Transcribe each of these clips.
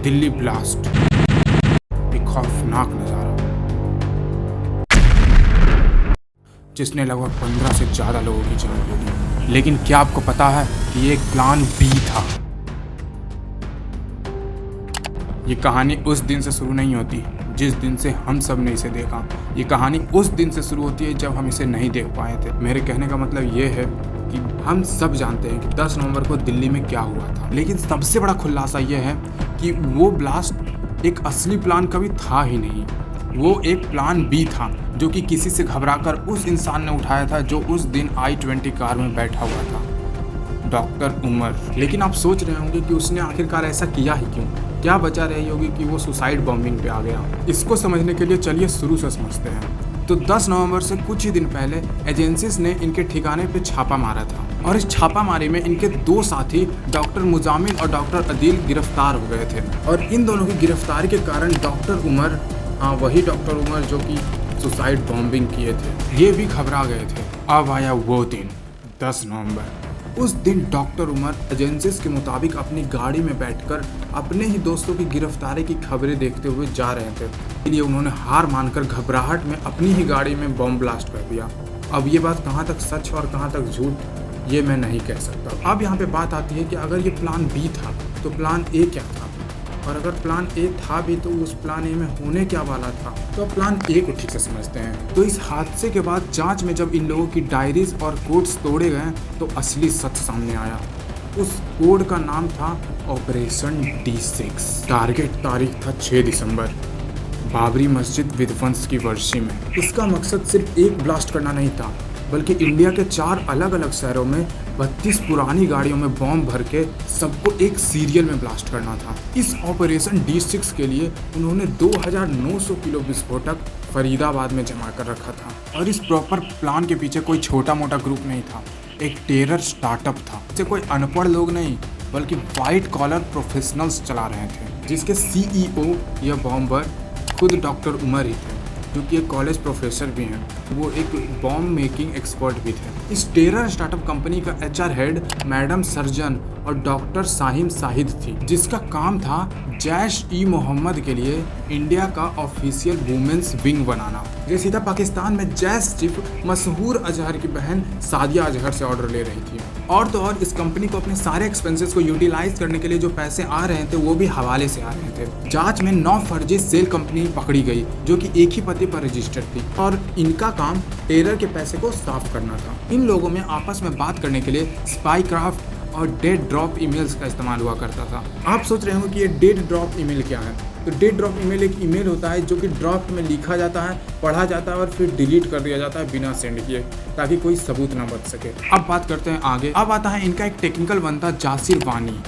Delhi blast, एक खौफनाक नजारा जिसने लगभग 15 से ज़्यादा लोगों की जान ले ली। लेकिन क्या आपको पता है कि ये एक प्लान बी था? ये कहानी उस दिन से शुरू नहीं होती जिस दिन से हम सब ने इसे देखा। ये कहानी उस दिन से शुरू होती है जब हम इसे नहीं देख पाए थे। मेरे कहने का मतलब ये है कि हम सब जानते हैं कि 10 नवंबर को दिल्ली में क्या हुआ था, लेकिन सबसे बड़ा खुलासा ये है कि वो ब्लास्ट एक असली प्लान कभी था ही नहीं। वो एक प्लान बी था जो कि किसी से घबराकर उस इंसान ने उठाया था जो उस दिन I-20 कार में बैठा हुआ था, डॉक्टर उमर। लेकिन आप सोच रहे होंगे कि उसने आखिरकार ऐसा किया ही क्यों? क्या वजह रही होगी कि वो सुसाइड बॉम्बिंग पे आ गया? इसको समझने के लिए चलिए शुरू से समझते हैं। तो 10 नवंबर से कुछ ही दिन पहले एजेंसीज ने इनके ठिकाने पे छापा मारा था और इस छापामारी में इनके 2 साथी डॉक्टर मुजामिल और डॉक्टर अदील गिरफ्तार हो गए थे। और इन दोनों की गिरफ्तारी के कारण डॉक्टर उमर, हाँ वही डॉक्टर उमर जो कि सुसाइड बॉम्बिंग किए थे, ये भी घबरा गए थे। अब आया वो दिन 10 नवंबर। उस दिन डॉक्टर उमर एजेंसीज के मुताबिक अपनी गाड़ी में बैठकर अपने ही दोस्तों की गिरफ्तारी की खबरें देखते हुए जा रहे थे। इसलिए उन्होंने हार मानकर घबराहट में अपनी ही गाड़ी में बॉम्ब ब्लास्ट कर दिया। अब ये बात कहाँ तक सच और कहाँ तक झूठ, ये मैं नहीं कह सकता। अब यहाँ पे बात आती है कि अगर ये प्लान बी था तो प्लान ए क्या था, और अगर प्लान ए था भी तो उस प्लान ए में होने क्या वाला था। तो प्लान ए को ठीक से समझते हैं। तो इस हादसे के बाद जांच में जब इन लोगों की डायरीज और कोड्स तोड़े गए तो असली सच सामने आया। उस कोड का नाम था ऑपरेशन D6। टारगेट तारीख था 6 दिसंबर, बाबरी मस्जिद विध्वंस की वर्षी में। इसका मकसद सिर्फ एक ब्लास्ट करना नहीं था, बल्कि इंडिया के 4 अलग अलग शहरों में 32 पुरानी गाड़ियों में बॉम्ब भर के सबको एक सीरियल में ब्लास्ट करना था। इस ऑपरेशन D6 के लिए उन्होंने 2900 किलो विस्फोटक फरीदाबाद में जमा कर रखा था। और इस प्रॉपर प्लान के पीछे कोई छोटा मोटा ग्रुप नहीं था, एक टेरर स्टार्टअप था। इसे कोई अनपढ़ लोग नहीं बल्कि वाइट कॉलर प्रोफेशनल्स चला रहे थे, जिसके CEO या बॉम्बर खुद डॉक्टर उमर ही थे, जो कि एक कॉलेज प्रोफेसर भी हैं। वो एक बॉम्ब मेकिंग एक्सपर्ट भी थे। इस टेरर स्टार्टअप कंपनी का HR हेड मैडम सर्जन और डॉक्टर साहिम साहिद थी, जिसका काम था जैश-ई-मोहम्मद के लिए इंडिया का ऑफिशियल वुमेन्स विंग बनाना। ये सीधा पाकिस्तान में जैश चीफ मशहूर अजहर की बहन सादिया अजहर से ऑर्डर ले रही थी। और तो और इस कंपनी को अपने सारे एक्सपेंसेस को यूटिलाइज करने के लिए जो पैसे आ रहे थे वो भी हवाले से आ रहे थे। जांच में 9 फर्जी सेल कंपनी पकड़ी गई जो कि एक ही पते पर रजिस्टर्ड थी और इनका काम टेरर के पैसे को साफ करना था। इन लोगों में आपस में बात करने के लिए स्पाई क्राफ्ट और डेड ड्रॉप ईमेल्स का इस्तेमाल हुआ करता था। आप सोच रहे होंगे कि ये डेड ड्रॉप ईमेल क्या है? तो डेड ड्रॉप ईमेल एक ईमेल होता है जो कि ड्राफ्ट में लिखा जाता है, पढ़ा जाता है और फिर डिलीट कर दिया जाता है बिना सेंड किए, ताकि कोई सबूत ना बच सके। अब बात करते हैं आगे। अब आता है इनका एक टेक्निकल बंदा जासिर वानी।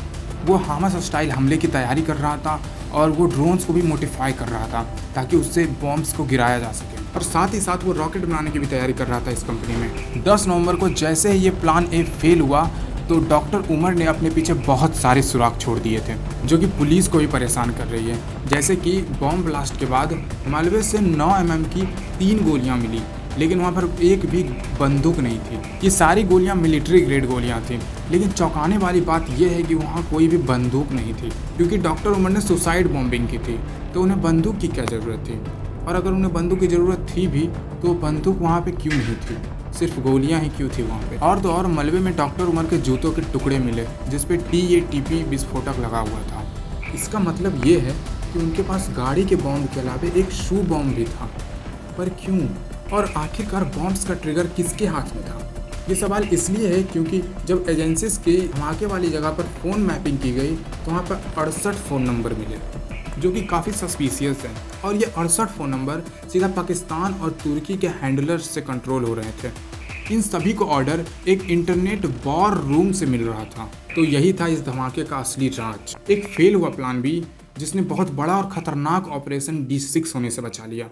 वो हामस स्टाइल हमले की तैयारी कर रहा था और वो ड्रोन्स को भी मोडिफाई कर रहा था ताकि उससे बॉम्ब्स को गिराया जा सके, और साथ ही साथ वो रॉकेट बनाने की भी तैयारी कर रहा था इस कंपनी में। 10 नवंबर को जैसे ही ये प्लान ए फेल हुआ तो डॉक्टर उमर ने अपने पीछे बहुत सारे सुराग छोड़ दिए थे जो कि पुलिस को भी परेशान कर रही है। जैसे कि बॉम्ब ब्लास्ट के बाद मालवे से 9 mm की 3 गोलियां मिली, लेकिन वहां पर एक भी बंदूक नहीं थी। ये सारी गोलियां मिलिट्री ग्रेड गोलियां थी। लेकिन चौंकाने वाली बात यह है कि वहां कोई भी बंदूक नहीं थी, क्योंकि डॉक्टर उमर ने सुसाइड बॉम्बिंग की थी, तो उन्हें बंदूक की क्या ज़रूरत थी? और अगर उन्हें बंदूक की ज़रूरत थी भी तो बंदूक वहाँ पे क्यों नहीं थी? सिर्फ गोलियां ही क्यों थी वहाँ पे? और तो और मलबे में डॉक्टर उमर के जूतों के टुकड़े मिले जिस पे TATP विस्फोटक लगा हुआ था। इसका मतलब ये है कि उनके पास गाड़ी के बॉम्ब के अलावा एक शू बॉम्ब भी था। पर क्यों? और आखिरकार बॉम्ब्स का ट्रिगर किसके हाथ में था? ये सवाल इसलिए है क्योंकि जब एजेंसीज के धमाके वाली जगह पर फ़ोन मैपिंग की गई तो वहाँ पर 68 फ़ोन नंबर मिले जो कि काफ़ी सस्पिशियस हैं, और ये 68 फ़ोन नंबर सीधा पाकिस्तान और तुर्की के हैंडलर्स से कंट्रोल हो रहे थे। इन सभी को ऑर्डर एक इंटरनेट वॉर रूम से मिल रहा था। तो यही था इस धमाके का असली राज, एक फेल हुआ प्लान बी जिसने बहुत बड़ा और खतरनाक ऑपरेशन D6 होने से बचा लिया।